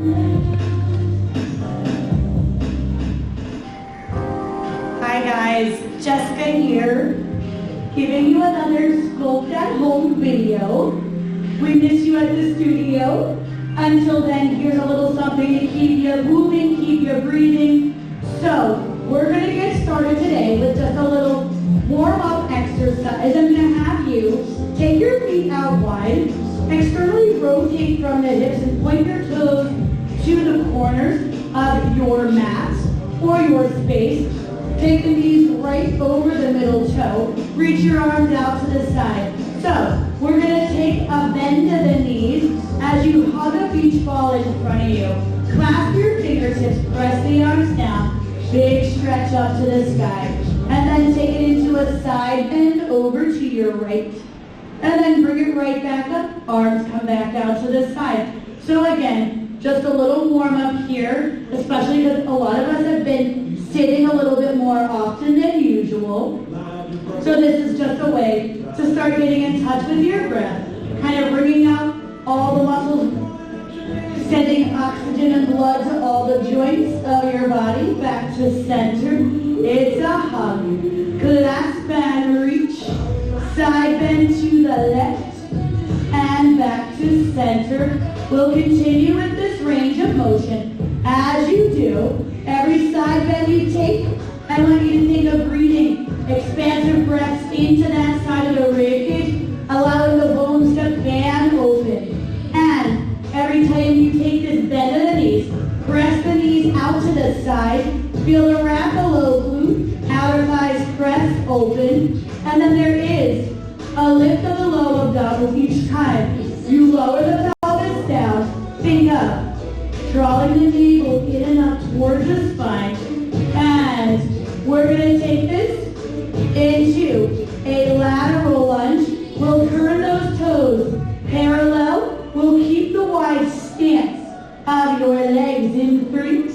Hi guys, Jessica here, giving you another Sculpt at Home video. We miss you at the studio. Until then, here's a little something to keep you moving, keep you breathing. So, we're going to get started today with just a little warm-up exercise. I'm going to have you take your feet out wide, externally rotate from the hips and point your toes to the corners of your mat or your space. Take the knees right over the middle toe. Reach your arms out to the side. So, we're going to take a bend to the knees as you hug a beach ball in front of you. Clasp your fingertips, press the arms down. Big stretch up to the sky. And then take it into a side bend over to your right. And then bring it right back up. Arms come back down to the side. So again, just a little warm up here, especially because a lot of us have been sitting a little bit more often than usual. So this is just a way to start getting in touch with your breath, kind of bringing up all the muscles, sending oxygen and blood to all the joints of your body, back to center. It's a hug. Clasp and reach, side bend to the left, and back to center. We'll continue with this range of motion. As you do, every side bend you take, I want you to think of breathing expansive breaths into that side of the ribcage, allowing the bones to fan open. And every time you take this bend of the knees, press the knees out to the side, feel the wrap below glute, outer thighs press open, and then there is a lift of the low abdominals each time. You lower the pelvis down, think up, drawing the navel in and up towards the spine, and we're going to take this into a lateral lunge. We'll turn those toes parallel. We'll keep the wide stance of your legs in 3,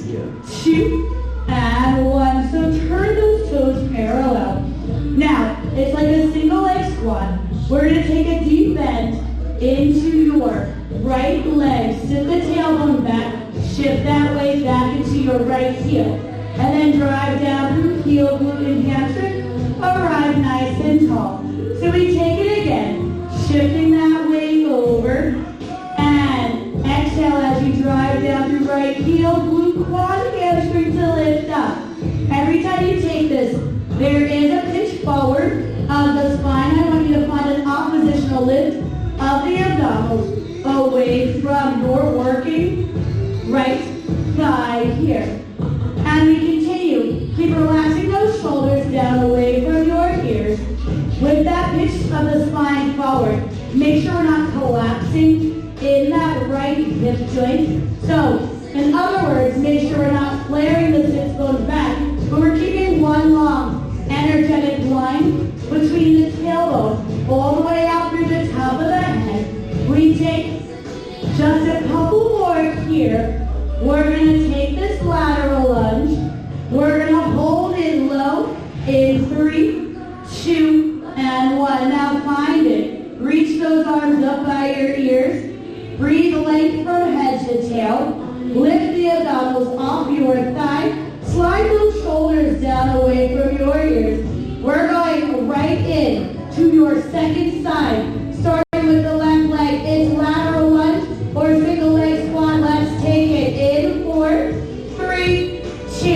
2, and 1. So turn those toes parallel. Now, it's like a single leg squat. We're going to take a deep bend into your right leg. Sit the tailbone back. Shift that weight back into your right heel. And then drive down through heel, glute, and hamstring. Arrive nice and tall. So we take it again. Shifting that weight over. And exhale as you drive down through right heel, glute, quad, hamstring to lift up. Every time you take this, there is a pitch forward of the spine. I want you to find an oppositional lift of the abdominals away from your working right thigh here. And we continue. Keep relaxing those shoulders down away from your ears. With that pitch of the spine forward, make sure we're not collapsing in that right hip joint. So, in other words, make sure we're not flaring the sits bones back, but we're keeping one long, energetic line between the tailbone all the way out through the top of the head. We take just a couple more here. We're going to take this lateral lunge. We're going to hold it low in 3, 2, and 1. Now find it. Reach those arms up by your ears. Breathe length from head to tail. Lift the abdominals off your thigh. Slide those shoulders down away from your ears. We're going right in to your second side. Starting with the left leg. It's lateral lunge or single leg squat. Let's take it in 4, 3, 2,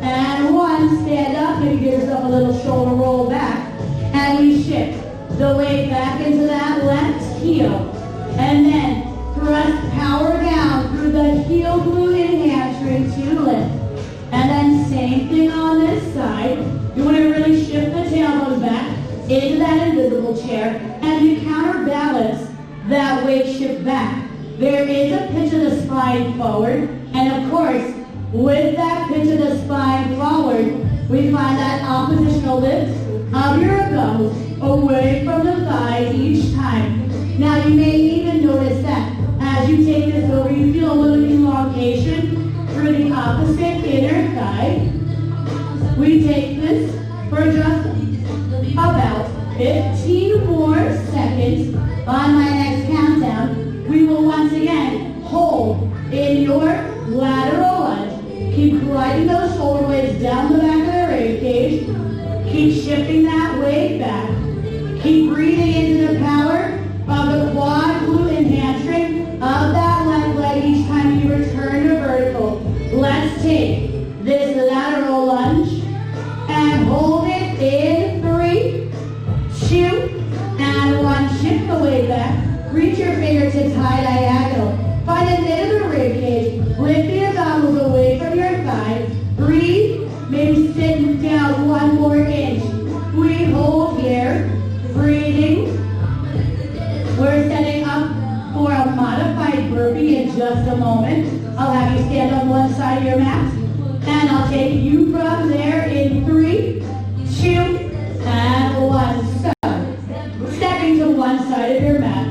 and 1. Stand up and give yourself a little shoulder roll back. And we shift the weight back into that left heel. And then thrust power down through the heel, glute, and hamstring to lift. And then same thing on this side. You want to really shift the tailbone back into that invisible chair. And you counterbalance that weight shift back. There is a pitch of the spine forward. And of course, with that pitch of the spine forward, we find that oppositional lift of your abdominals away from the thighs each time. Now you may even notice that as you take this over, you feel a little elongation through the opposite inner thigh. We take this for just about 15 more seconds. On my next countdown, we will once again hold in your 4, lateral lunge. Keep gliding those shoulder blades down the back of the rib cage. Keep shifting that weight back. Keep breathing into the power of the quad, glute, and hamstring of that left leg each time you return to vertical. Let's take this lateral lunge and hold it in 3, 2, and 1. Shift the weight back. Reach your fingertips high diagonal. Find a knit of the rib cage. Lift the abdominals away from your thighs. Breathe. Maybe sit down 1 more inch. We hold here. Breathing. We're setting up for a modified burpee in just a moment. I'll have you stand on one side of your mat. And I'll take you from there in 3, 2, and 1. So, stepping to one side of your mat.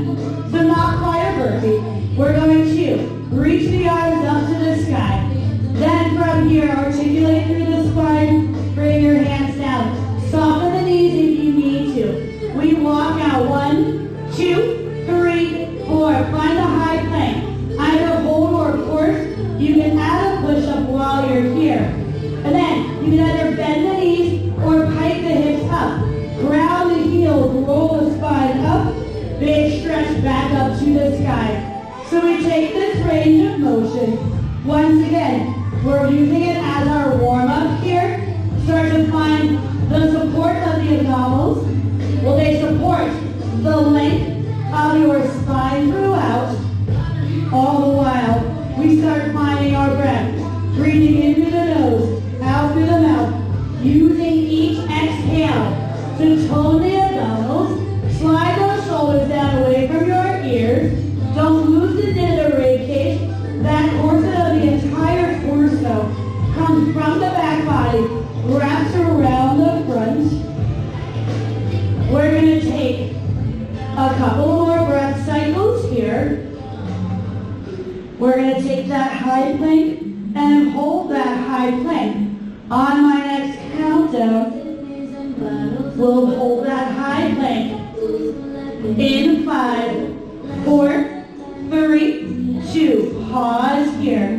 So not quite a burpee. We're going to reach the arms up to the sky. Then from here, articulate through the spine. Bring your hands down. Soften the knees if you need to. We walk out 1, 2, 3, 4. Find a high plank. Either hold or of course, you can add a push-up while you're here. And then you can either bend the knees or pike the hips up. Ground the heels, roll the spine up. Big stretch back up to the sky. So we take this range of motion. Once again, we're using it as our warm-up here. Start to find the support of the abdominals. Will they support the length of your spine throughout? All the while, we start finding our breath. Breathing in through the nose, out through the mouth. Using each exhale to tone the abdominals. Slide those shoulders down away from your ears. Don't lose the knit of the rib cage. That corset of the entire torso comes from the back body, wraps around the front. We're going to take a couple more breath cycles here. We're going to take that high plank and hold that high plank. On my next countdown, we'll hold that high plank in 5, 4, 3, 2. Pause here.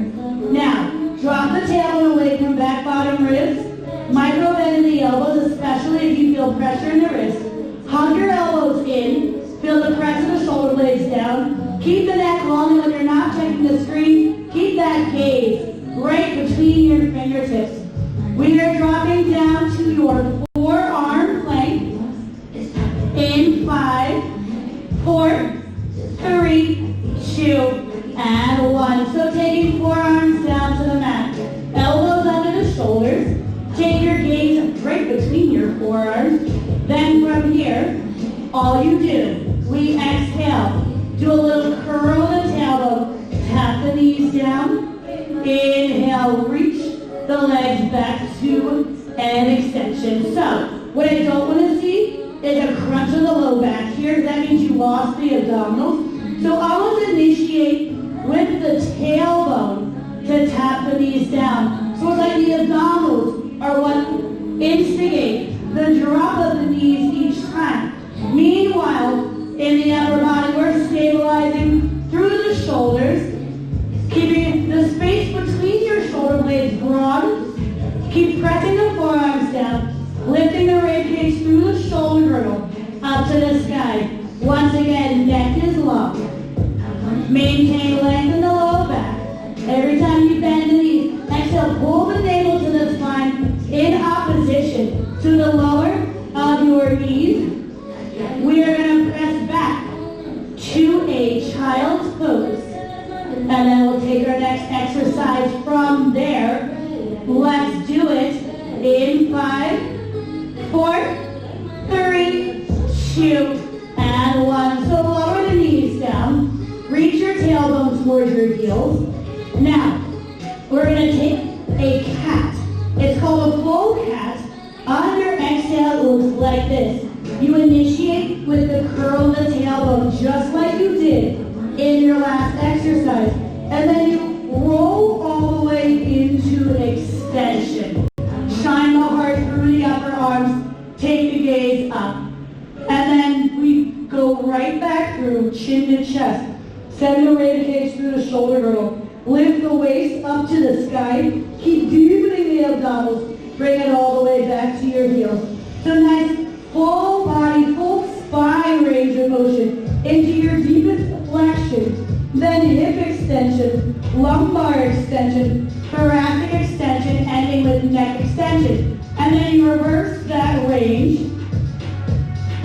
Now, drop the tailbone away from back bottom ribs. Micro bend in the elbows, especially if you feel pressure in the wrist. Hug your elbows in. Feel the press of the shoulder blades down. Keep the neck long, and when you're not checking the screen, keep that gaze right between your fingertips. We are dropping down to your forearm plank in 5, 4, 3, 2, and 1. So taking forearms down to the mat. Elbows under the shoulders. Take your gaze right between your forearms. Then from here, all you do, we exhale. Do a little curl in the tailbone. Tap the knees down. Inhale, reach the legs back to an extension. So, what I don't want to see is a crunch of the low back here. That means you lost the abdominals. So always initiate with the tailbone to tap the knees down. So it's like the abdominals are what instigate the drop of the knees each time. Meanwhile, in the upper body, we're stabilizing through the shoulders, keeping the space between your shoulder blades broad. Keep pressing the forearms down, lifting the rib cage through the shoulder girdle, up to the sky. Once again, neck is long. Maintain length in the low back. Every time you bend the knees, exhale, pull the navel to the spine in opposition to the lower of your knees. We are going to press back to a child's pose. And then we'll take our next exercise from there. Let's do it in 5, 4, 3, 2, and 1. So lower the knees down. Reach your tailbone towards your heels. Now, we're going to take a cat. It's called a full cat. On your exhale, it looks like this. You initiate with the curl of the tailbone, just like you did in your last exercise. And then you roll all the way into an extension. Shine the heart through the upper arms. Take the gaze up. And then we go right back through chin to chest. Send the rib cage through the shoulder girdle. Lift the weight waist up to the sky. Keep deepening the abdominals. Bring it all the way back to your heels. So nice full body, full spine range of motion into your deepest flexion. Then hip extension, lumbar extension, thoracic extension, ending with neck extension. And then you reverse that range,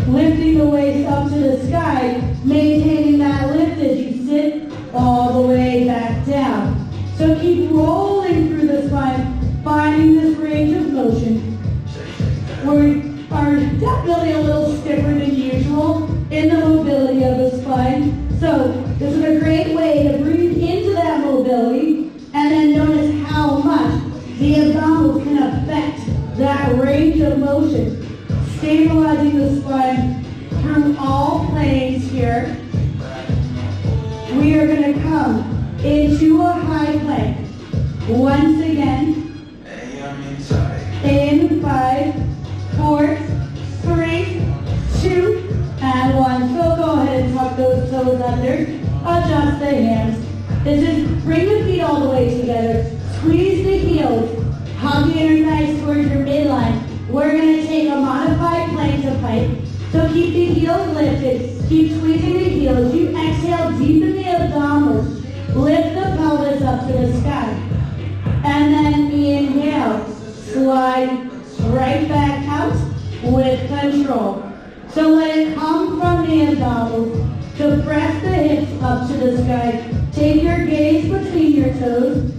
lifting the waist up to the sky, maintaining that lift as you sit all the way back down. So keep rolling through the spine, finding this range of motion. We are definitely a little stiffer than usual in the mobility of the spine. So this is a great way to breathe into that mobility and then notice how much the abdominals can affect that range of motion. Stabilizing the spine through all planes here. We are going to come into a high plank. Once again. In 5, 4, 3, 2, and 1. So go ahead and tuck those toes under. Adjust the hands. This is bring the feet all the way together. Squeeze the heels. Hug the inner thighs towards your midline. We're going to take a modified plank to pipe. So keep the heels lifted. Keep squeezing the heels. You exhale, deepen the abdominals. Lift the pelvis up to the sky. And then inhale. Slide right back out with control. So let it come from the abdominals. So press the hips up to the sky. Take your gaze between your toes.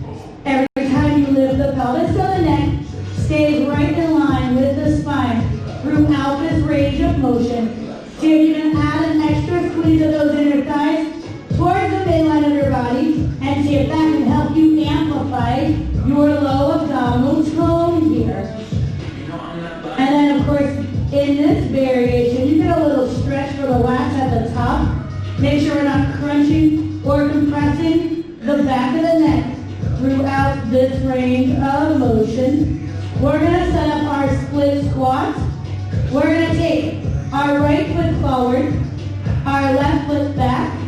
Every time you lift the pelvis, so the neck stays right in line with the spine throughout this range of motion. So you're going to add an extra squeeze of those inner thighs towards the midline of your body and see if that can help you amplify your low abdominal tone here. And then of course, in this variation, you get a little stretch for the lats at the top. Make sure we're not crunching or compressing the back of the neck throughout this range of motion. We're going to set up our split squats. We're going to take our right foot forward, our left foot back.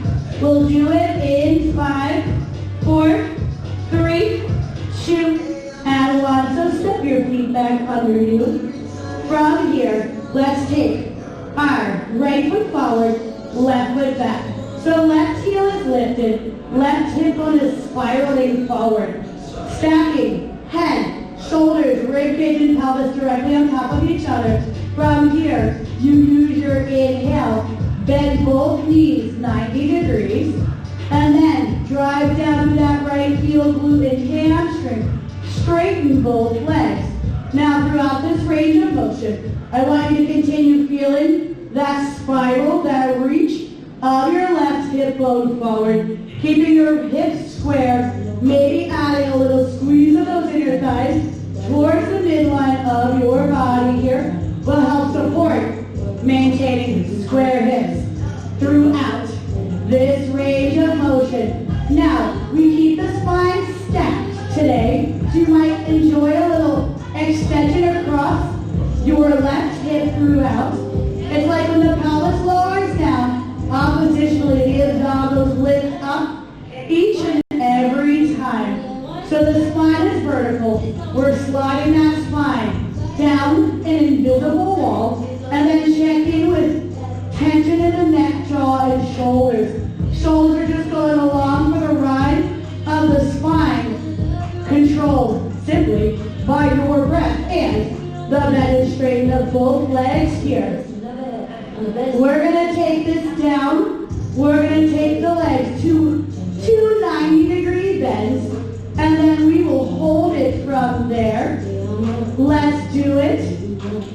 We'll do it in 5, 4, 3, 2, and 1. So step your feet back under you. From here, let's take our right foot forward, left foot back. So left heel is lifted, left hip bone is spiraling forward. Stacking head, shoulders, rib cage, and pelvis directly on top of each other. From here, you use your inhale, bend both knees 90 degrees, and then drive down to that right heel, glute, and hamstring. Straighten both legs. Now throughout this range of motion, I want you to continue feeling that spiral, that reach of your left hip bone forward, keeping your hips square, maybe adding a little squeeze of those inner thighs towards the midline of your body here will help support maintaining square hips throughout this range of motion. Now, we keep the spine stacked today, so you might enjoy a little extension across your left hip throughout. It's like when the pelvis lowers down, oppositionally the abdominals lift up each and every time. So the spine is vertical. We're sliding that spine down an invisible wall, and then check in with tension in the neck, jaw, and shoulders. Shoulders are just going along for the ride of the spine, controlled simply by your breath and the bend and straighten of both legs here. We're going to take this down. We're going to take the legs to 90-degree bends, and then we will hold it from there. Let's do it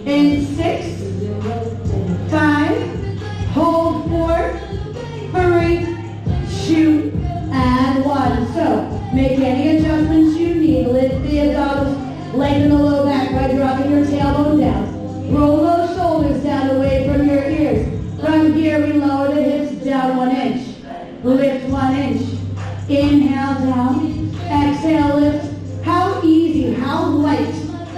in 6, 5, hold 4, 3, 2, and 1. So make any adjustments you need. Lift the abdominals, lengthen the low back by dropping your tailbone down. Roll those shoulders down away from your ears. From here, we lower the hips down 1 inch. Lift 1 inch. Inhale down. Exhale, lift. How easy, how light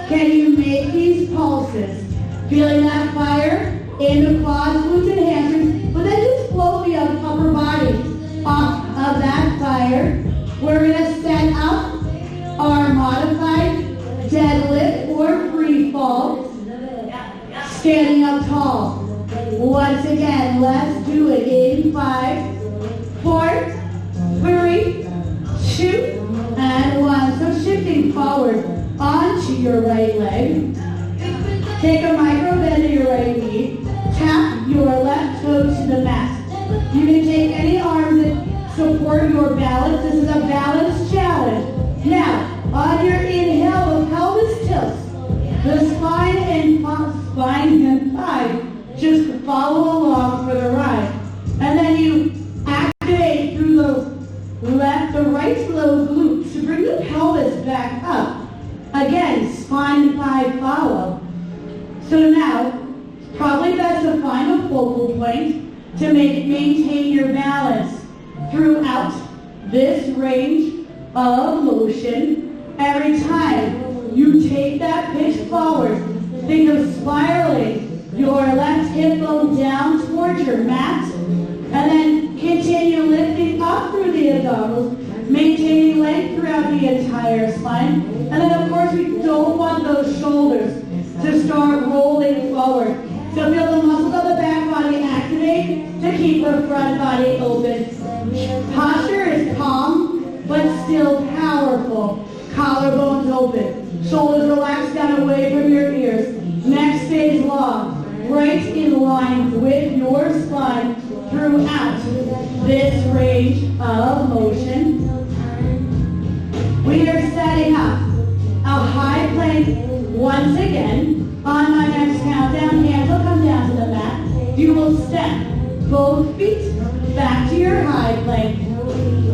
can you make these pulses? Feeling that fire in the quads, glutes, and hamstrings, but then just float the upper body off of that fire. We're going to set up standing up tall. Once again, let's do it in 5, 4, 3, 2, and 1. So shifting forward onto your right leg. Take a micro bend to your right knee. Tap your left toe to the mat. You can take any arms that support your balance. This is a balance challenge. Now, on your inhale, the pelvis tilts. The spine and thigh just follow along for the ride. And then you activate through the right low glute to bring the pelvis back up. Again, spine and thigh follow. So now, probably best to find a focal point to maintain your balance throughout this range of motion. Every time you take that pitch forward, think of spiraling your left hip bone down towards your mat, and then continue lifting up through the abdominals, maintaining length throughout the entire spine. And then of course we don't want those shoulders to start rolling forward. So feel the muscles of the back body activate to keep the front body open. Posture is calm, but still powerful. Collarbones open. Shoulders relaxed down away from your ears. Neck stays long, right in line with your spine throughout this range of motion. We are setting up a high plank once again. On my next countdown, hands will come down to the mat. You will step both feet back to your high plank.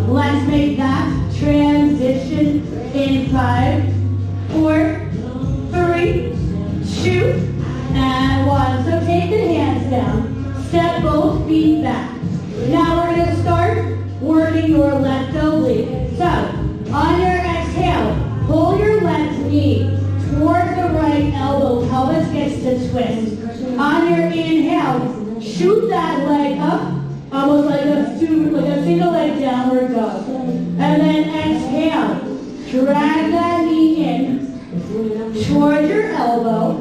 Let's make that transition in 5, 4, 3, 2, and 1. So take the hands down. Step both feet back. Now we're going to start working your left oblique. So, on your exhale, pull your left knee towards the right elbow. Pelvis gets to twist. On your inhale, shoot that leg up, almost like a single leg downward dog. And then exhale, drag that knee in towards your elbow.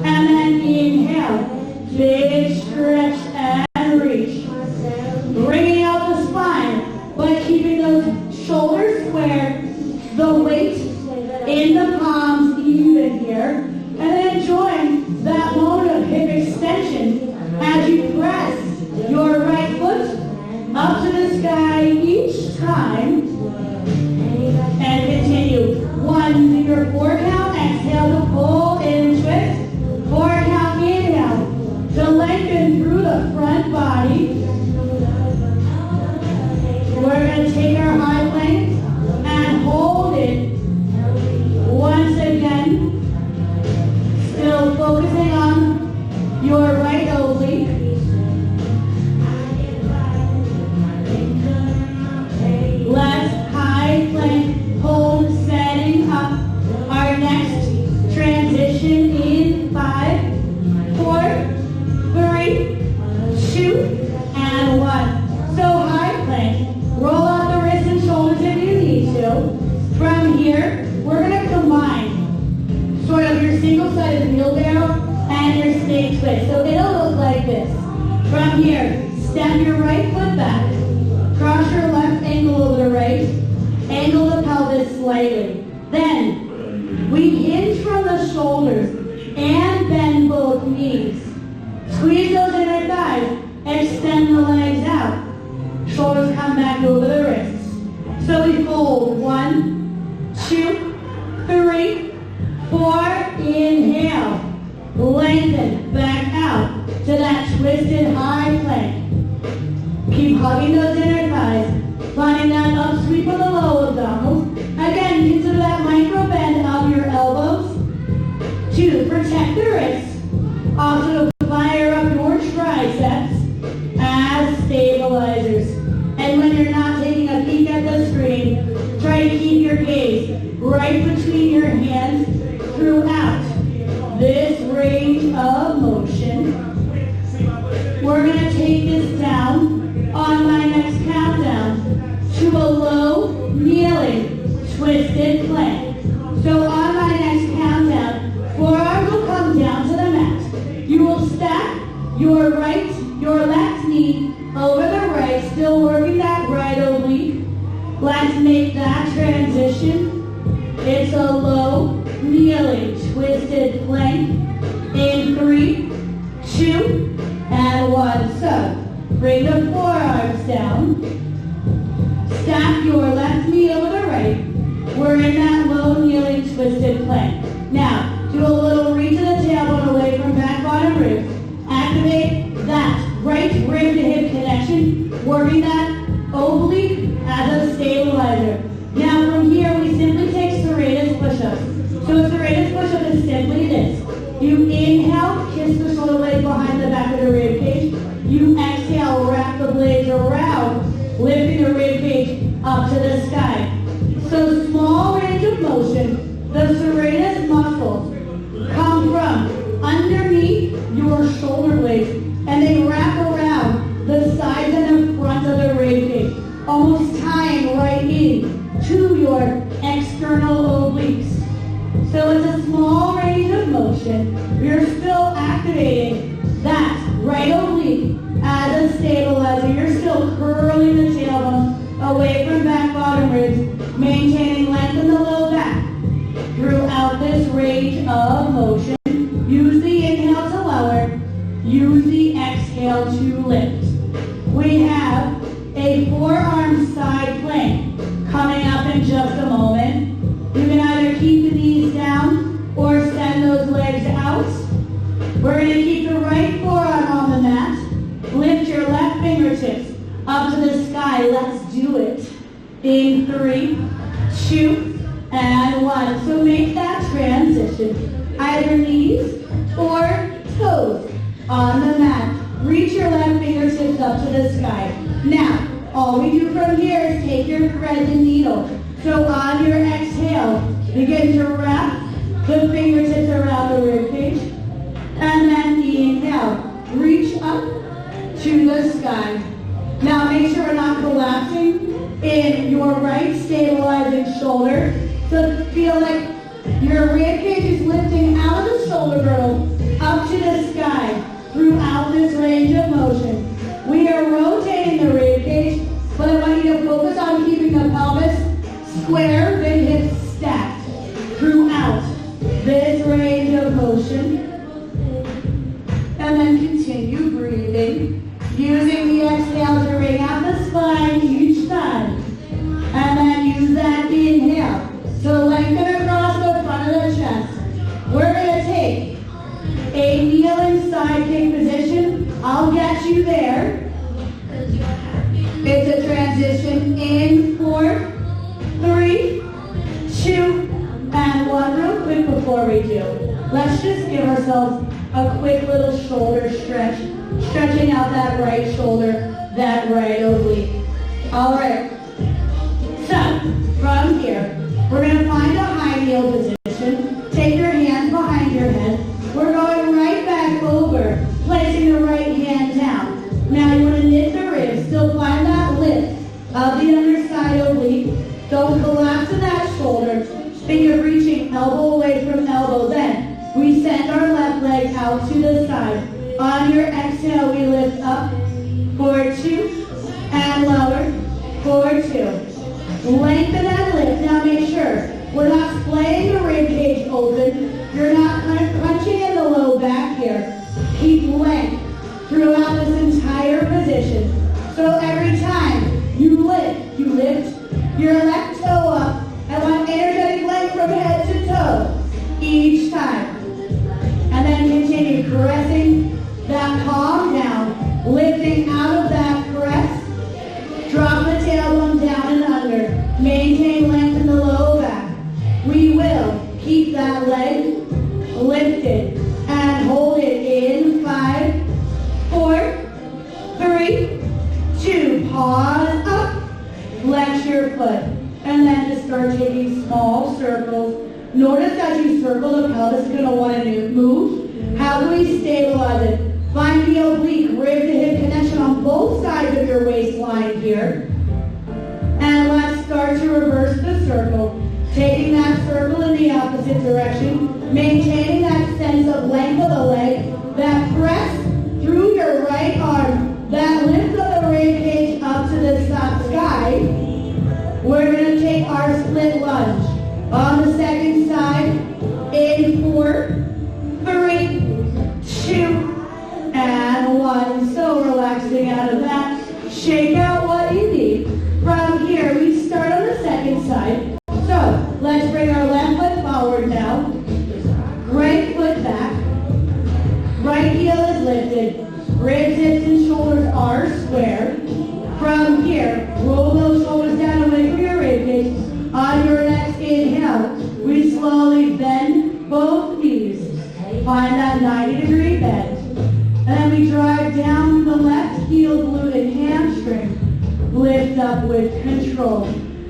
And then inhale, big stretch and reach. Bringing out the spine, but keeping those shoulders square, the weight in the palms even here. And then enjoying that moment of hip extension as you press your right foot up to the sky each time. And continue. 1 to your 4 count. Exhale to pull in and twist. 4 count inhale to lengthen through the front body. We're going to take our high plank and hold it. Once again, still focusing on your right oblique. Let's high plank, hold, setting up our next transition in 5, 4, 3, 2, and 1. So high plank, roll out the wrists and shoulders if you need to. From here, we're going to combine sort of your single-sided wheelbarrow and your snake twist. So it'll look like this. From here, step your right foot back, cross your left ankle over the right, angle the pelvis slightly. Then, we hinge from the shoulders and bend both knees. Squeeze those inner thighs, extend the legs out. Shoulders come back over the wrists. So we fold 1, 2, 3, 4, inhale. Lengthen back out to that twisted high plank. Keep hugging those inner thighs, finding that up sweep of the low abdominals. Again, consider that micro bend of your elbows to protect the wrists. Also to fire up your triceps as stabilizers. And when you're not taking a peek at the screen, try to keep your gaze right between your hands throughout this range of motion. We're going to take this down on my next countdown to a low, kneeling, twisted plank. So on my next countdown, forearms will come down to the mat. your external obliques. So it's a small range of motion. You're still activating that right oblique as a stabilizer. You're still curling the tailbone away from back bottom ribs, maintaining length in the low back throughout this range of motion. Use the inhale to lower, use the exhale to lift. We have a forearm side plank coming up in just a moment. You can either keep the knees down or send those legs out. We're going to keep the right forearm on the mat. Lift your left fingertips up to the sky. Let's do it. In 3, 2, and 1. So make that transition. Either knees or toes on the mat. Reach your left fingertips up to the sky. Now, all we do from here is take your thread and needle. So on your exhale, begin to wrap the fingertips around the rib cage. And then inhale, reach up to the sky. Now make sure we're not collapsing in your right stabilizing shoulder. So feel like your rib cage is lifting out of the shoulder girdle up to the sky throughout this range of motion. We are rotating the rib cage, but I want you to focus on keeping the pelvis square, the hips stacked throughout this range of motion. And then continue breathing, using the exhale to wring out the spine each time. And then use that inhale to lengthen across the front of the chest. We're going to take a kneeling side kick position. I'll get you there. It's a transition in 4, 3, 2, and 1. Real quick before we do, let's just give ourselves a quick little shoulder stretch, stretching out that right shoulder, that right oblique. All right. So from here, we're going to find a high heel position. Take your hands behind your head. We're going right back over, placing the right hand down. Now you want to knit the ribs. Still find that lift of the underside oblique. Don't collapse in that shoulder. Think you're reaching elbow away from elbow. Then we send our left leg out to the side. On your exhale, we lift up for 2 and lower for 2. Lengthen that lift. Now make sure we're not splaying the rib cage open. You're not crunching in the low back here. Keep length throughout this entire position. So every time you lift your left toe up. I want energetic length from head to toe each time. And then continue pressing that palm down, lifting out of that press. Drop the tailbone down and under. Maintain length in the low back. We will keep that leg lifted and hold it in 5, 4, 3, 2. Pause up. Flex your foot. And then just start taking small circles. Notice as you circle, the pelvis is going to want to move. How do we stabilize it? Find the oblique, rib to hip connection on both sides of your waistline here. And let's start to reverse the circle. Taking that circle in the opposite direction. Maintaining that sense of length of the leg. That press through your right arm. That lift of the rib cage up to the sky. We're going to take our split lunge. On the second side, in 4, 3, 2, and 1. So relaxing out of that. Shake out what you need. From here, we start on the second side. So let's bring our left foot forward now. Right foot back. Right heel is lifted. Ribs, hips, and shoulders are square. From here, roll those shoulders down away from your ribcage. On your next inhale, we slowly bend both knees. Find that 90-degree bend. And then we drive down the left heel, glute, and hamstring. Lift up with control.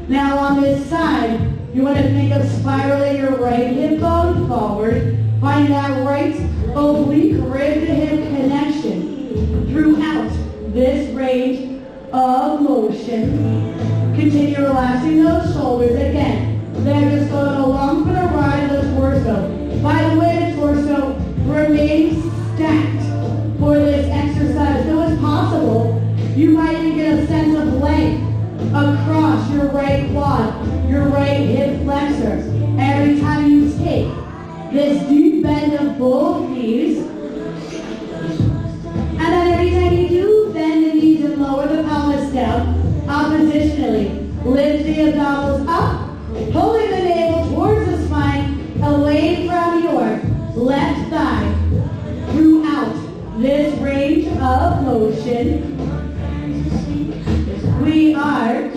Now on this side, you want to think of spiraling your right hip bone forward. Find that right oblique rib to hip connection throughout this range of motion. Continue relaxing those shoulders again. They're just going along for the ride of the torso. By the way, the torso remains stacked for this exercise. So it's possible you might even get a sense of length across your right quad, your right hip flexor. Every time you take this deep bend of both knees, and then every time you do bend the knees and lower the pelvis down, oppositionally, lift the abdominals up, holding the navel towards the spine, away from your left thigh. Throughout this range of motion, we are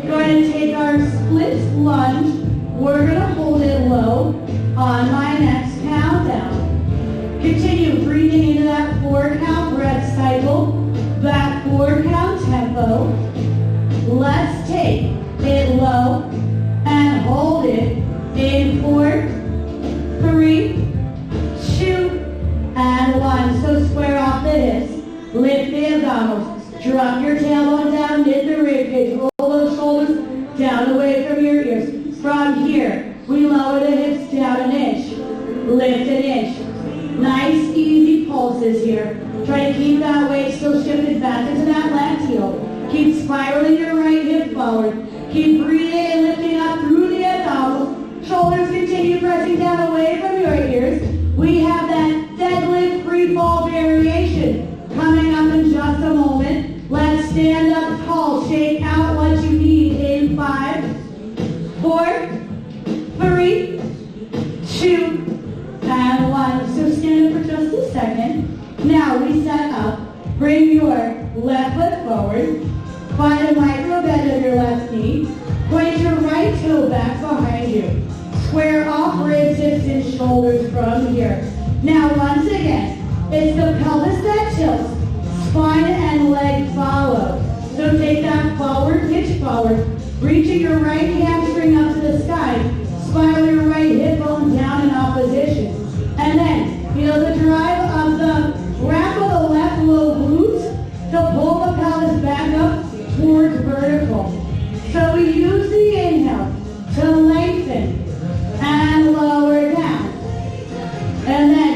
going to take our split lunge. We're going to hold it low on my next countdown. Continue breathing into that 4-count breath cycle, that 4-count tempo. Let's take it low and hold it in 4, 3, 2, and 1. So square off the hips, lift the abdominals, drop your tailbone down, knit the ribcage, roll those shoulders down away from your ears. From here, we lower the hips down an inch, lift an inch. Nice, easy pulses here. Try to keep that weight still shifted back into that left heel. Keep spiraling your right hip forward. Keep breathing and lifting up through the abdominals. Shoulders continue pressing down away from your ears. We have that deadlift free fall variation coming up in just a moment. Let's stand up tall. Shake out what you need in 5, 4, 3, 2, and 1. So stand up for just a second. Now we set up. Bring your left foot forward. Find a micro bend of your left knee. Point your right toe back behind you. Square off ribs, hips, and shoulders from here. Now once again, it's the pelvis that tilts. Spine and leg follow. So take that forward pitch forward. Reaching your right hamstring up to the sky. Spiral your right hip bone down in opposition. And then feel the drive of the wrap of the left low glute to pull the pelvis back up towards vertical. So we use the inhale to lengthen and lower down. And then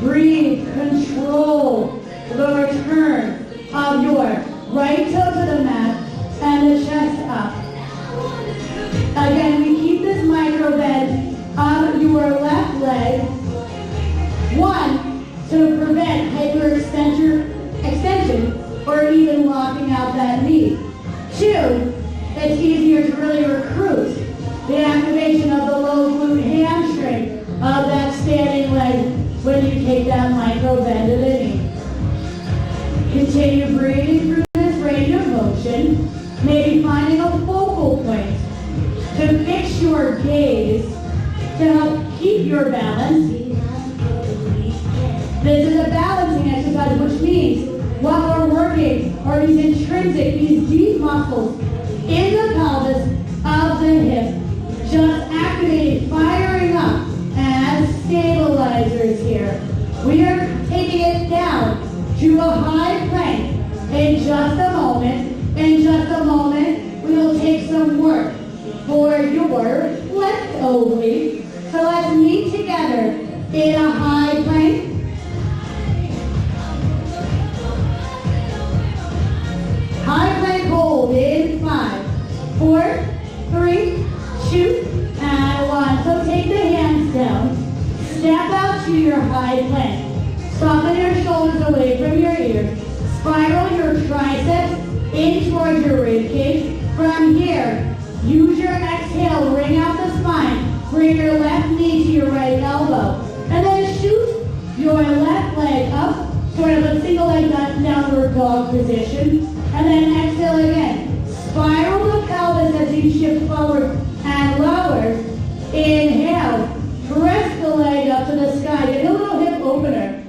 breathe, control the return of your right toe to the mat and the chest up. Again, we keep this micro bend of your left leg. 1, to prevent hyperextension or even locking out that knee. 2, it's easier to really recruit the activation of the low glute hamstring of that standing leg when you take that micro bend of the knee. Continue breathing through this range of motion, maybe finding a focal point to fix your gaze to help keep your balance. This is a balancing exercise, which means what we're working are these intrinsic, these deep muscles in the pelvis of the hip, just activating, firing up as stabilizers here. We are taking it down to a high plank in just a moment. In just a moment, we will take some work for your left oblique. So let's meet together in a high plank. High plank hold in 5, 4, 3, 2, and 1. So take the hands down. Step out to your high plank. Soften your shoulders away from your ears. Spiral your triceps in towards your ribcage. From here, use your exhale, wring out the spine. Bring your left knee to your right elbow. And then shoot your left leg up, sort of a single leg downward dog position. And then exhale again. Spiral the pelvis as you shift forward and lower. Inhale. Press the leg up to the sky. Get a little hip opener.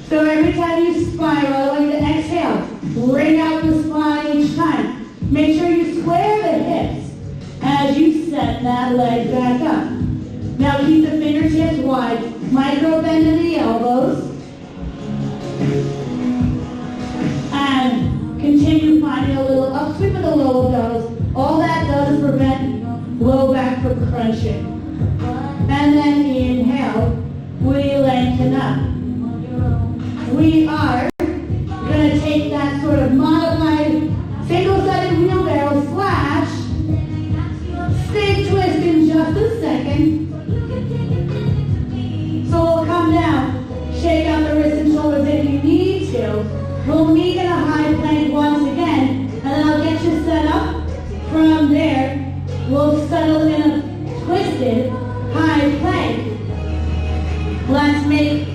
So every time you spiral, I want you to exhale. Bring out the spine each time. Make sure you square the hips as you set that leg back up. Now keep the fingertips wide. Micro bend in the elbows. And continue finding finding a little upsweep of the low abdominals. All that does is prevent low back from crunching. And then inhale, we lengthen up. We are going to take that sort of modified single-sided wheelbarrow slash snake twist in just a second. So we'll come down, shake out the wrists and shoulders if you need to. We'll meet in a high plank once again, and then I'll get you set up. From there, we'll settle in a twisted high plank. Let's make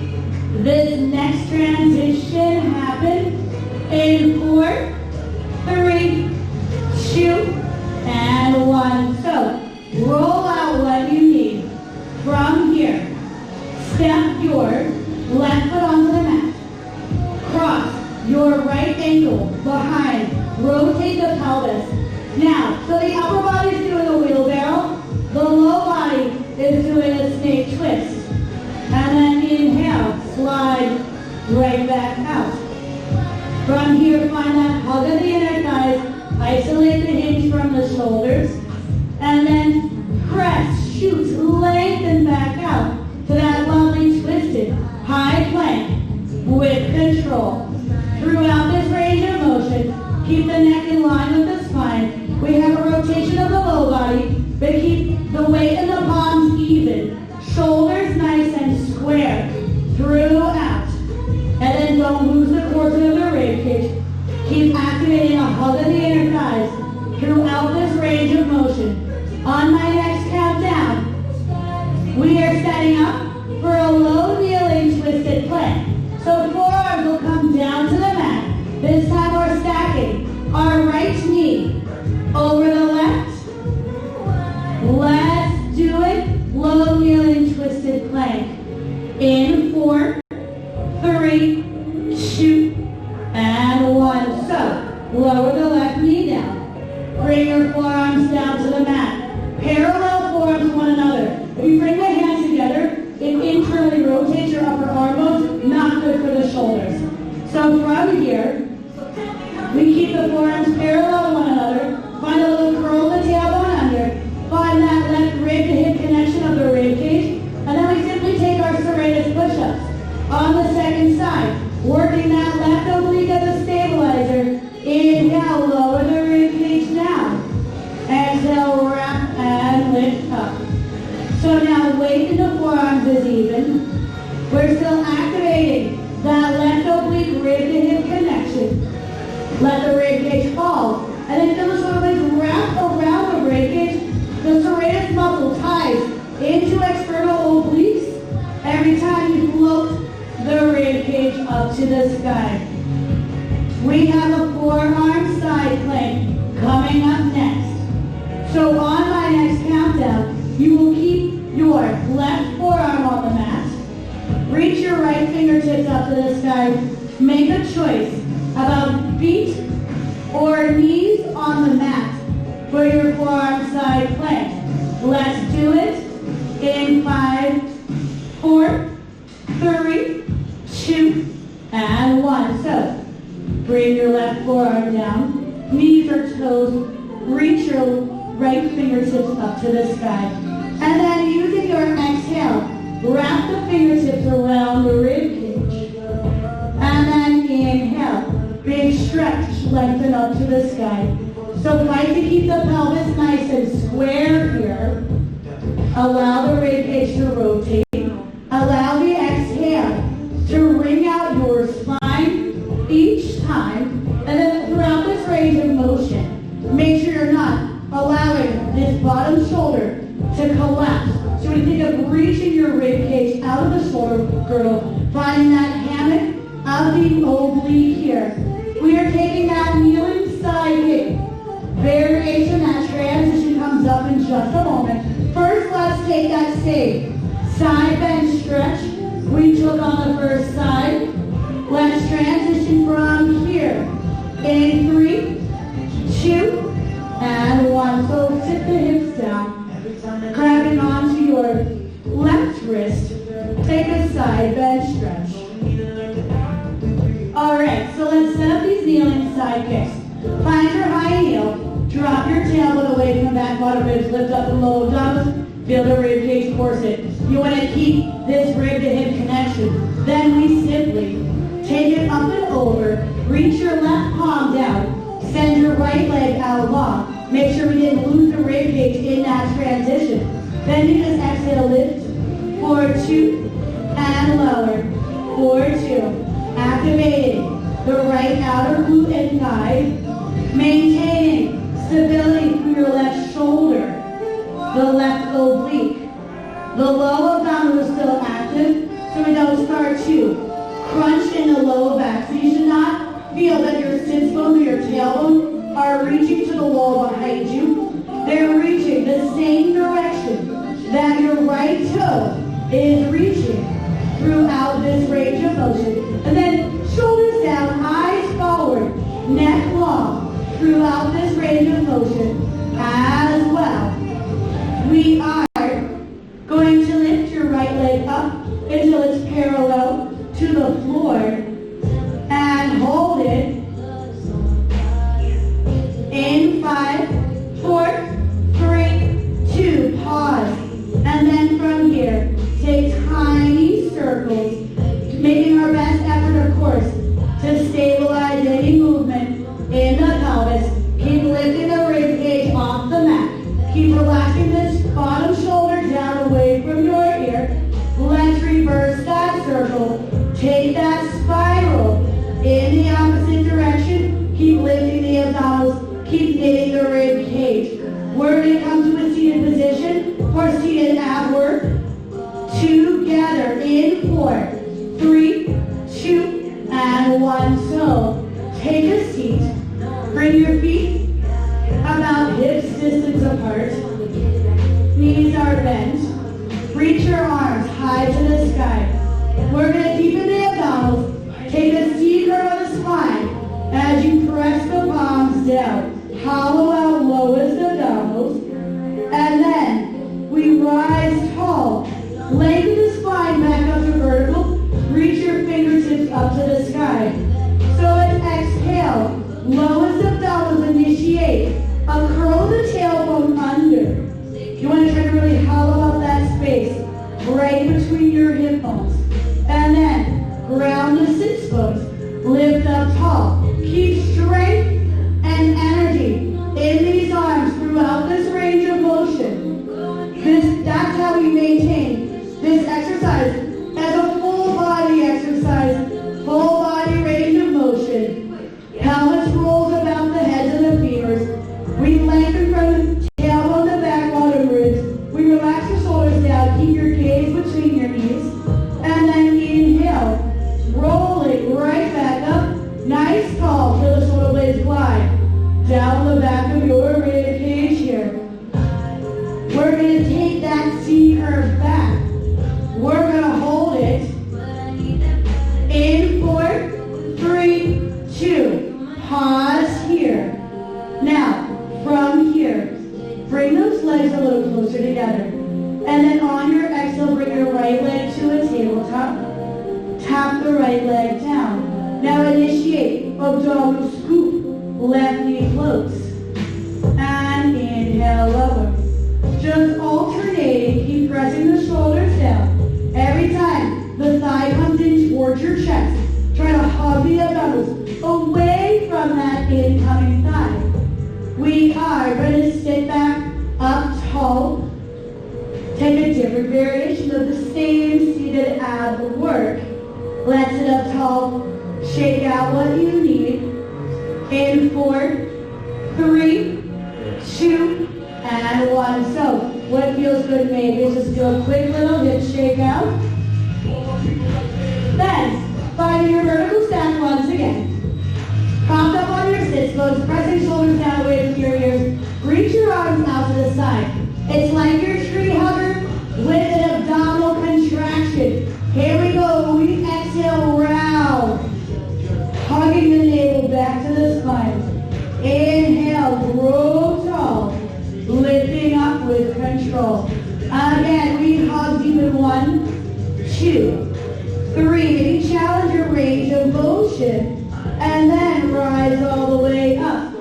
this next transition happen in 4, 3, 2, and 1. So, roll out what you need. From here, step your left foot onto the mat. Cross your right ankle behind. Rotate the pelvis. Now, so the upper body is doing a wheelbarrow. The low body is doing a snake twist. And then inhale, slide right back out. From here, find that hug of the inner thighs. Isolate the hinge from the shoulders. And then press, shoot, lengthen back out to that lovely twisted high plank with control. Throughout this range of motion, keep the neck in line with the spine. We have a rotation of the low body, but keep the weight in the palms even. Shoulders nice and square throughout. And then don't lose the torsion of the rib cage. Keep activating a hug of the inner thighs throughout this range of motion. On my next countdown, we are setting up for a low kneeling twisted plank. So forearms will come down to the mat. This time we're stacking our right knee over the left. Let's do it. Low kneeling twisted plank. In 4, 3, 2, and 1. So, lower the left knee down. Bring your forearms down to the mat. Parallel forearms to one another. If you bring the hands together, it internally rotates your upper arm bones, not good for the shoulders. So from here, we keep the forearms parallel to one another. Find a little curl of the tailbone under. Find that left rib to hip connection of the rib cage. And then we simply take our serratus push-ups. On the second side, working that left oblique as a stabilizer. Inhale, lower the rib cage down. Exhale, wrap and lift up. So now weight in the forearms is even. We're still activating that left oblique rib to hip connection. Let the rib cage fall. And then feel the shoulders wrap around the rib cage. The serratus muscle ties into external obliques every time you float the rib cage up to the sky. We have a forearm side plank coming up next. So on my next countdown, you will keep your left forearm on the mat. Reach your right fingertips up to the sky. Make a choice about feet or knees on the mat for your forearm side plank. Let's do it in 5, 4, 3, 2, and 1. So, bring your left forearm down, knees or toes, reach your right fingertips up to the sky. And then using your exhale, wrap the fingertips around the rib cage. And then inhale, big stretch, lengthen up to the sky. So fight to keep the pelvis nice and square here. Allow the rib cage to rotate. Allow the exhale to wring out your spine each time. And then throughout this range of motion, make sure you're not allowing this bottom shoulder to collapse. So when you think of reaching your rib cage out of the shoulder girdle, finding that hammock of the oblique here. We are taking that kneeling side kick variation. That transition comes up in just a moment. First, let's take that same side bend stretch we took on the first side. Let's transition from here in 3, 2, and 1. So tip the hips down, grabbing onto your left wrist. Take a side bend stretch. All right, so let's set up these kneeling side kicks. Find your high heel. Drop your tailbone away from back bottom ribs. Lift up the low abdominals. Feel the rib cage corset. You want to keep this rib to hip connection. Then we simply take it up and over. Reach your left palm down. Send your right leg out long. Make sure we didn't lose the rib cage in that transition. Then you just exhale, lift. 4, 2, and lower. 4, 2. Activating the right outer glute and thigh. Maintaining stability through your left shoulder. The left oblique. The low abdominal is still active, so we don't start to crunch in the low back. So you should not feel that your sits bones or your tailbone are reaching to the wall behind you. They're reaching the same direction that your right toe is reaching throughout this range of motion. And then shoulders down, eyes forward, neck long throughout this range of motion as well. We are going to lift your right leg up until it's parallel to the floor and hold it in 5, 4, 3, 2, pause. And then from here, take tiny circles, making our best effort, of course, to stabilize any movement in the pelvis. Keep lifting the rib cage off the mat. Keep relaxing this bottom shoulder down away from your ear. Let's reverse that circle. Take that spiral in the opposite direction. Keep lifting the abdominals. Keep knitting the rib cage. We're going to come to a seated position for seated ab work. Together in 4, 3, 2, and 1. So take a seat. Bring your feet about hips distance apart. Knees are bent. Reach your arms high to the sky. We're going to deepen the abdominals. Take a C curve of the spine as you press the palms down. Hollow out lowest abdominals. And then we rise tall. Lengthen the spine back up to vertical. Reach your fingertips up to the sky. So let's exhale. Lowest abdominals initiate. A curl the tailbone under. You want to try to really hollow out that space right between your hip bones. And then ground the sits bones. Lift up tall. Keep strength and energy in these arms throughout this range of motion. That's how we maintain this exercise as a full body exercise, full body range of motion. Pelvis rolls about the heads of the femurs. We lengthen from the tailbone to back bottom ribs. We relax your shoulders down. Keep your gaze between your knees. And then inhale, rolling right back up. Nice tall till the shoulder blades glide down the back of your rib cage here. We're going to take that C curve back. We're going to hold it in 4, 3, 2. Pause here. Now, from here, bring those legs a little closer together. And then on your exhale, bring your right leg to a tabletop. Tap the right leg down. Now initiate abdominal scoop. Left knee floats. And inhale, lower. Just alternating, keep pressing the shoulders down. Every time the thigh comes in towards your chest, try to hug the abdominals away from that incoming thigh. We are going to sit back up tall. Take a different variation of the same seated ab work. Let's sit up tall. Shake out what you need. In 4, 3, 2, and 1. So, what feels good maybe is just do a quick little hip shake out. Then, find your vertical stack once again. Propped up on your sits bones, pressing shoulders down away from your ears. Reach your arms out to the side. It's like your tree hugger with an abdominal contraction. Here we go. We exhale round. Hugging the navel back to the spine. Inhale, grow tall. Lifting up with control. Again, we hug deep in 1, 2, 3. Maybe challenge your range of motion. And then rise all the way up.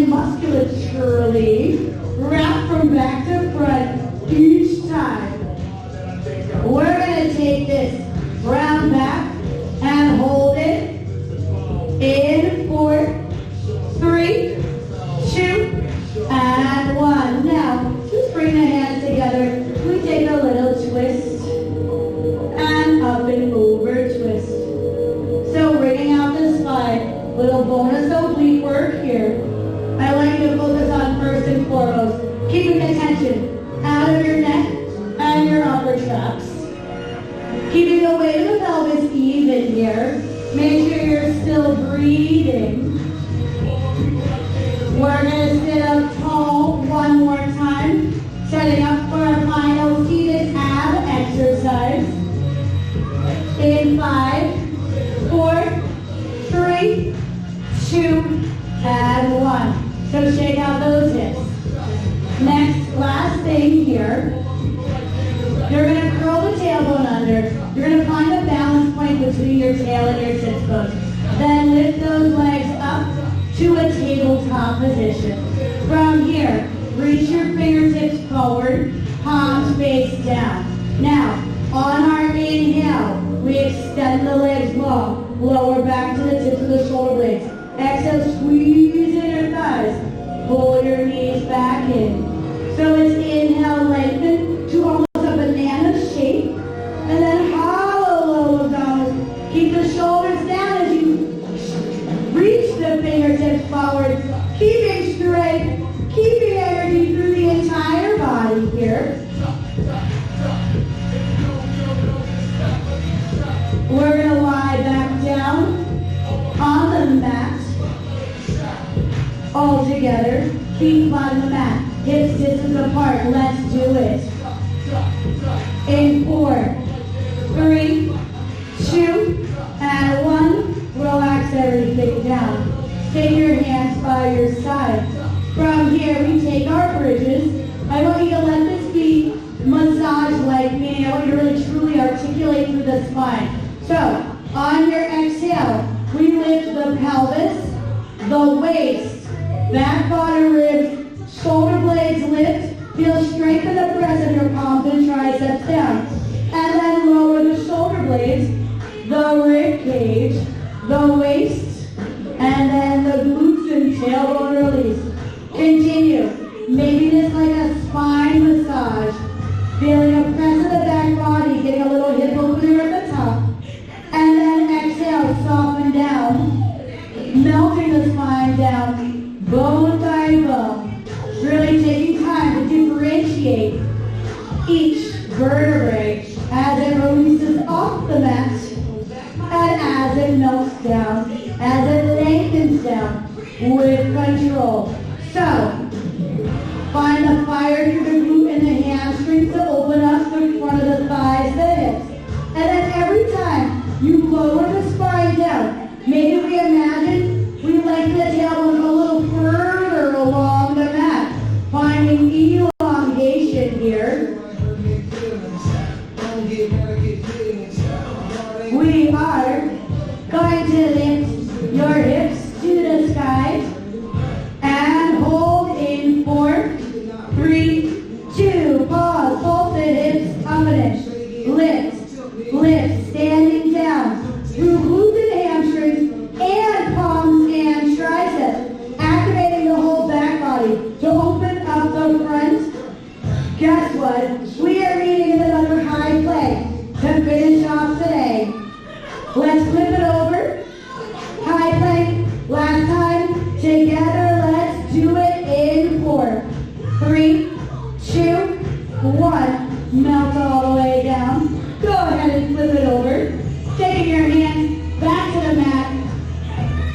and musculaturely wrap from back to front each time. We're going to take this round back and hold it in 4, 3, 2, and 1. Now, just bring the hands together. We take a little twist and up and over twist. So bringing out the spine, little bonus oblique work here. I like you to focus on first and foremost, keeping the tension out of your neck and your upper traps. Keeping the weight of the pelvis even here. Make sure you're still breathing. We're going to sit up tall one more time. Setting up for our final seated ab exercise. In 5, 4, 3, 2, and 1. So shake out those hips. Next, last thing here. You're going to curl the tailbone under. You're going to find a balance point between your tail and your sits bones. Then lift those legs up to a tabletop position. From here, reach your fingertips forward, palms face down. Now, on our inhale, we extend the legs long, lower back to the tips of the shoulder blades. Exhale, squeeze in your thighs. Pull your knees back in. So it's inhale, lengthen to almost a banana shape. And then hollow low abdominals. Keep the shoulders down as you reach the fingertips forward. Keeping straight, keeping energy through the entire body here. We're going to lie back down on the mat. All together. Feet flat on the mat. Hips distance apart. Let's do it. In 4, 3, 2, and 1. Relax everything down. Take your hands by your side. From here, we take our bridges. I want you to let this be massage-like, meaning I want you to really truly articulate through the spine. So, on your exhale, we lift the pelvis, the waist, back bottom ribs, shoulder blades lift. Feel strength in the press of your palms and triceps down. And then lower the shoulder blades, the rib cage, the waist, and then the glutes and tailbone release. Continue, making this like a spine massage. Feeling a press of the back body, getting a little hip opener at the top. And then exhale, soften down, melting the spine down, bone by bone. Really taking time to differentiate each vertebrae as it releases off the mat and as it melts down, as it lengthens down with control. So, find the fire through the glute and the hamstrings to open up the front of the thighs, the hips. And then every time you lower the spine down, maybe we imagine we lengthen the tailbone a little further along the mat, finding elongation here. We are going to lift your hips to the sky and hold in 4, 3, 2. Pause. Hold the hips up and in. Lift. Lift. Standing down. Through glutes and hamstrings and palms and triceps. Activating the whole back body to open up the front. Guess what? We are meeting in another high plank to finish off today. Let's flip it over. High plank. Last time. Together, let's do it in 4, 3, 2, 1. Melt all the way down. Go ahead and flip it over. Taking your hands back to the mat.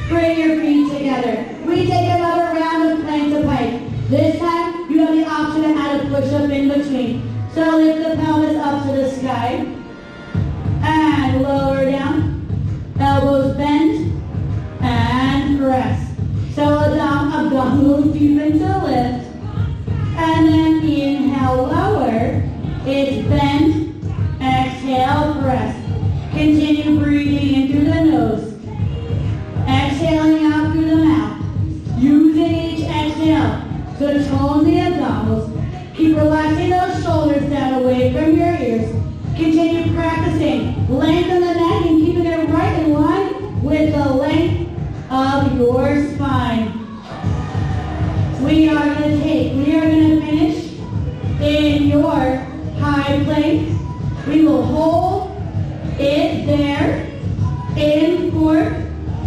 Bring your feet together. We take another round of plank to pike. This time, you have the option to add a push-up in between. So lift the pelvis up to the sky. And lower down. Elbows bent. And press. So abdominals deepen to lift. And then inhale, lower. It's bend. Exhale, press. Continue breathing in through the nose. Exhaling out through the mouth. Using each exhale tone the abdominals. Keep relaxing those shoulders down away from your ears. Continue practicing. Lengthen the neck and keeping it right in line with the length of your spine. We are going to finish in your high plank. We will hold it there in 4,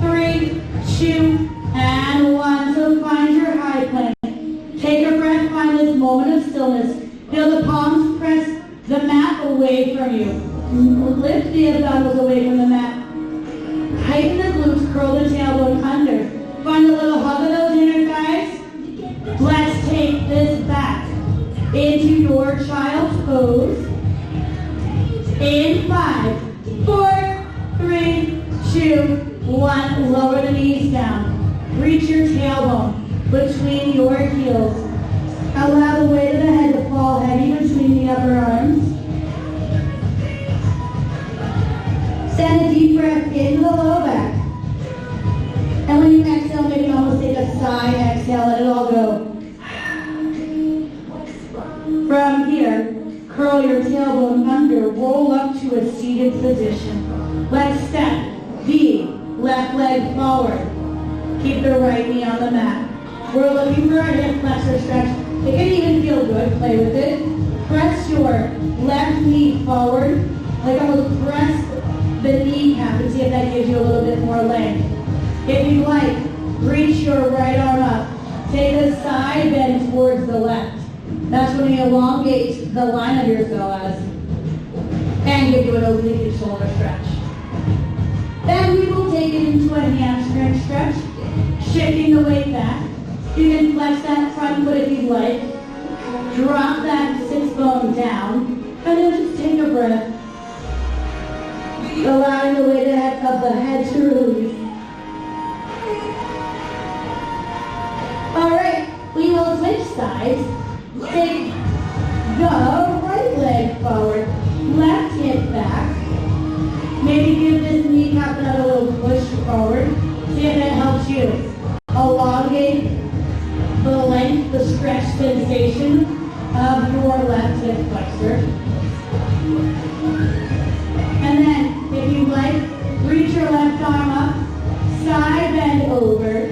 3, 2, and 1. So find your high plank. Take a breath, find this moment of stillness. Feel the palms press the mat away from you. Lift the abdominals away from the mat. Tighten the glutes, curl the tailbone under. Find a little hug of those inner thighs. Let's take this back into your child's pose. In 5, 4, 3, 2, 1. Lower the knees down. Reach your tailbone between your heels. Allow the weight of the head to fall heavy between the upper arms. Send a deep breath into the low back. And when you exhale, maybe almost take a sigh exhale, let it all go. From here, curl your tailbone under, roll up to a seated position. Let's step the left leg forward. Keep the right knee on the mat. We're looking for a hip flexor stretch. It can even feel good, play with it. Press your left knee forward, like almost press the kneecap and see if that gives you a little bit more length. If you'd like, reach your right arm up. Take a side bend towards the left. That's when you elongate the line of your psoas and give you an oblique shoulder stretch. Then we will take it into a hamstring stretch, shifting the weight back. You can flex that front foot if you'd like. Drop that sits bone down, and then just take a breath, allowing the weight of the head to release. All right, we will switch sides. Take the right leg forward, left hip back. Maybe give this kneecap another little push forward. See if it helps you elongate the length, the stretch sensation of your left hip flexor. And then, if you'd like, reach your left arm up, side bend over,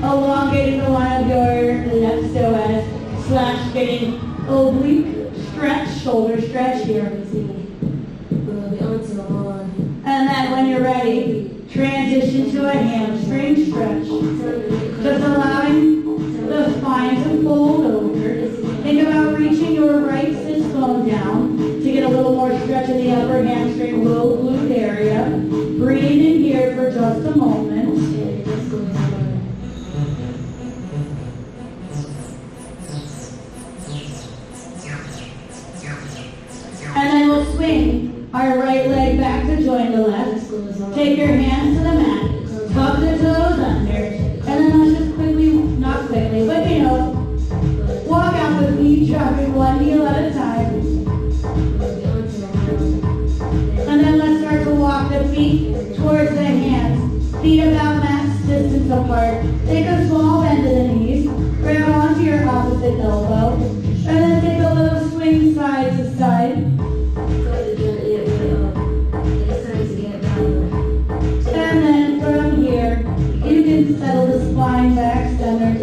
elongating the line of your left psoas, / getting oblique stretch, shoulder stretch here. And then when you're ready, transition to a hamstring stretch. Just allowing the spine to fold over. Think about reaching your right sit bone down to get a little more stretch in the upper hamstring, low glute area. Breathe in here for just a moment. And then we'll swing our right leg back to join the left. Take your hands to the mat. Tuck the toes under. And then let's just quickly, not quickly, but walk out with me, dropping one heel at a time. And then let's start to walk the feet towards the hands. Feet about max distance apart. Take a small bend to the knees. Grab onto your opposite elbow. And then take a little swing side to side. And then from here, you can settle the spine back center.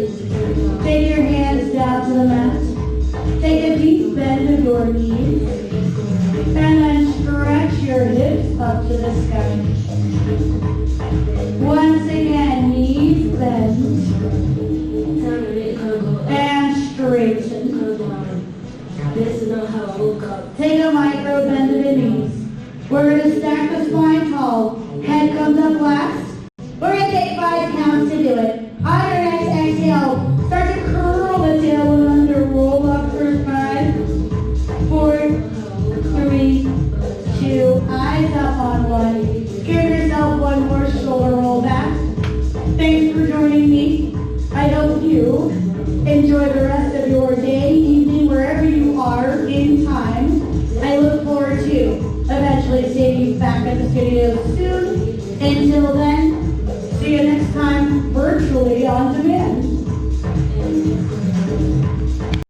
Take your hands down to the mat. Take a deep bend of your knees. And then stretch your hips up to the sky. Once again, knees bend. And straighten. This is not how I woke up. Take a micro bend to the knees. We're going to stack the spine tall. Head comes up last. We're going to take 5 counts to do it. On your next exhale, start to curl the tailbone under. Roll up for 5, 4, 3, 2. Eyes up on 1. Give yourself one more shoulder roll back. Thanks for joining me. I hope you enjoy the rest of your day, evening, wherever you are in time. I look forward to eventually seeing you back at the studio soon. Until then, see you next time virtually on demand.